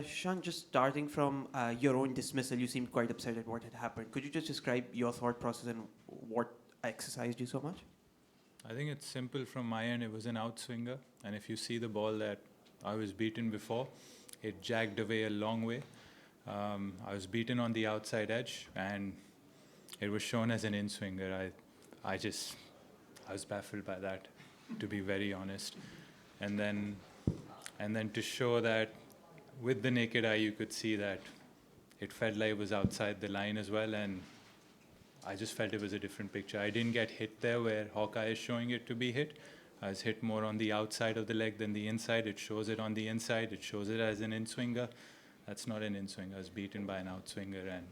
Shan, just starting from your own dismissal, you seemed quite upset at what had happened. Could you just describe your thought process and what exercised you so much? I think it's simple from my end. It was an outswinger, and if you see the ball that I was beaten before, it jagged away a long way. I was beaten on the outside edge, and it was shown as an in-swinger. I was baffled by that, to be very honest. And then, to show that with the naked eye, you could see that it felt like it was outside the line as well, and I just felt it was a different picture. I didn't get hit there where Hawkeye is showing it to be hit. I was hit more on the outside of the leg than the inside. It shows it on the inside. It shows it as an in-swinger. That's not an in-swinger. I was beaten by an outswinger, and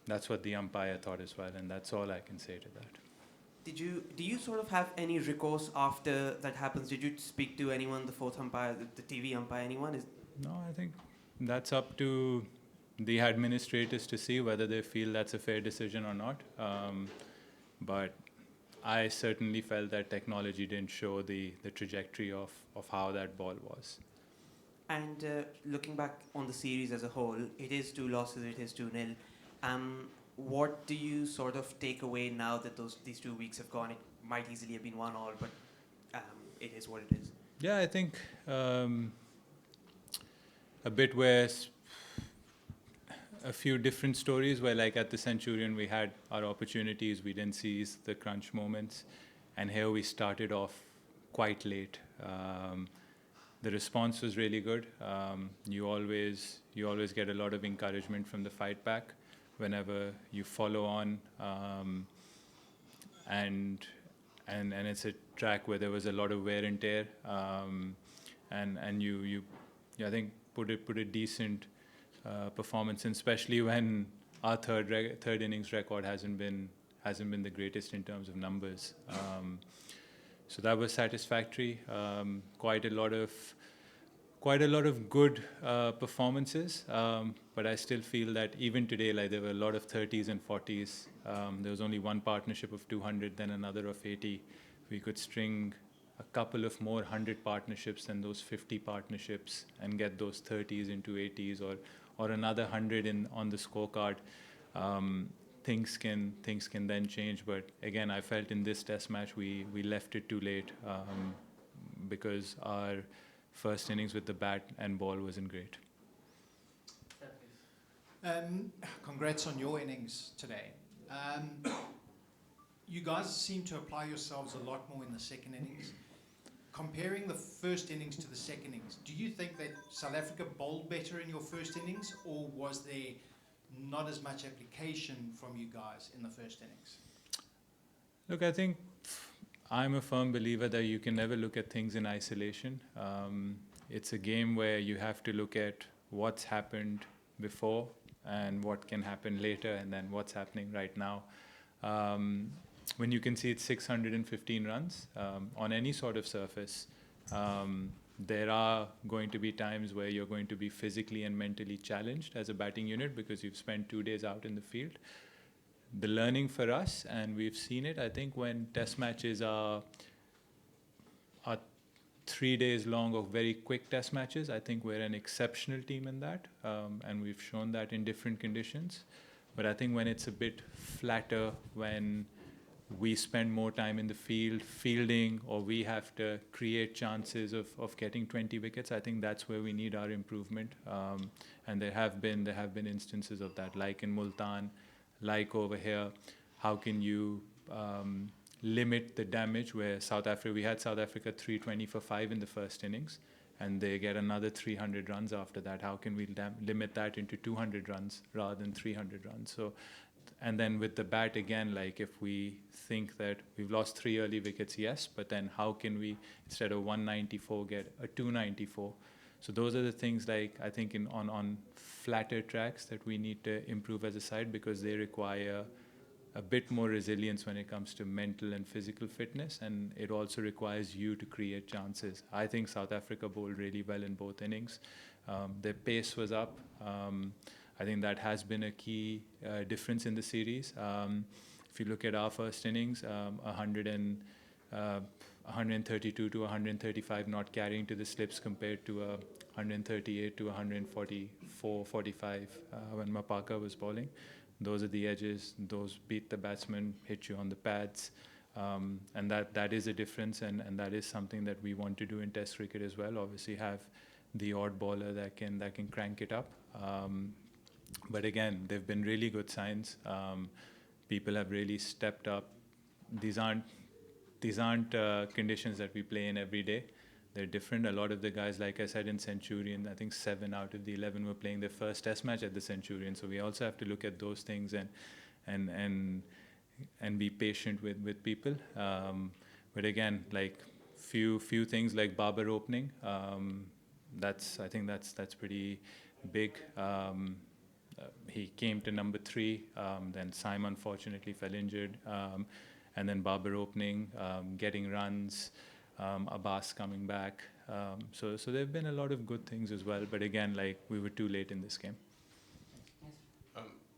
that's what the umpire thought as well, and that's all I can say to that. Do you sort of have any recourse after that happens? Did you speak to anyone, the fourth umpire, the TV umpire, anyone? No, I think that's up to the administrators to see whether they feel that's a fair decision or not. But I certainly felt that technology didn't show the trajectory of how that ball was. And looking back on the series as a whole, it is 2 losses, it is 2-0. What do you sort of take away now that these 2 weeks have gone? It might easily have been 1-1, but it is what it is. Yeah, I think a bit where a few different stories where, like at the Centurion, we had our opportunities, we didn't seize the crunch moments, and here we started off quite late. The response was really good. You always get a lot of encouragement from the fight back whenever you follow on, and it's a track where there was a lot of wear and tear, and you I think put a decent performance in, especially when our third innings record hasn't been the greatest in terms of numbers. So that was satisfactory. Quite a lot of good performances, but I still feel that even today, like there were a lot of 30s and 40s. There was only one partnership of 200, then another of 80. We could string a couple of more 100 partnerships than those 50 partnerships and get those 30s into 80s, or another 100 on the scorecard. Things can then change, but again, I felt in this test match we left it too late, because our first innings with the bat and ball wasn't great. Congrats on your innings today. You guys seem to apply yourselves a lot more in the second innings. Comparing the first innings to the second innings, do you think that South Africa bowled better in your first innings, or was there not as much application from you guys in the first innings? Look, I think I'm a firm believer that you can never look at things in isolation. It's a game where you have to look at what's happened before and what can happen later, and then what's happening right now. When you concede 615 runs on any sort of surface, there are going to be times where you're going to be physically and mentally challenged as a batting unit because you've spent 2 days out in the field. The learning for us, and we've seen it, I think when test matches are 3 days long of very quick test matches, I think we're an exceptional team in that, and we've shown that in different conditions. But I think when it's a bit flatter, when we spend more time in the field fielding, or we have to create chances of getting 20 wickets, I think that's where we need our improvement. And there have been instances of that, like in Multan, like over here. How can you limit the damage where we had South Africa 320 for 5 in the first innings, and they get another 300 runs after that. How can we limit that into 200 runs rather than 300 runs? So, and then with the bat again, like if we think that we've lost 3 early wickets, yes, but then how can we, instead of 194, get a 294? So those are the things, like I think on flatter tracks that we need to improve as a side, because they require a bit more resilience when it comes to mental and physical fitness, and it also requires you to create chances. I think South Africa bowled really well in both innings. Their pace was up. I think that has been a key difference in the series. If you look at our first innings, 132 to 135 not carrying to the slips compared to a 138 to 144, 45 when Mapaka was bowling. Those are the edges. Those beat the batsman, hit you on the pads. And that is a difference, and that is something that we want to do in Test cricket as well. Obviously, have the odd bowler that can crank it up. But again, they've been really good signs. People have really stepped up. These aren't conditions that we play in every day. They're different. A lot of the guys, like I said, in Centurion, I think 7 out of the 11 were playing their first Test match at the Centurion. So we also have to look at those things and be patient with people. But again, like few things like Babar opening, I think that's pretty big. He came to number 3, then Saim unfortunately fell injured, and then Babar opening, getting runs, Abbas coming back. So there have been a lot of good things as well, but again, like we were too late in this game.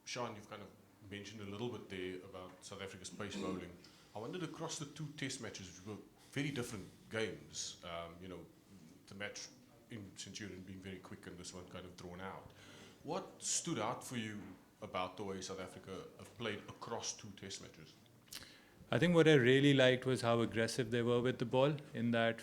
Shan, you've kind of mentioned a little bit there about South Africa's pace bowling. I wondered across the 2 Test matches, which were very different games, the match in Centurion being very quick and this one kind of drawn out. What stood out for you about the way South Africa have played across 2 Test matches? I think what I really liked was how aggressive they were with the ball. In that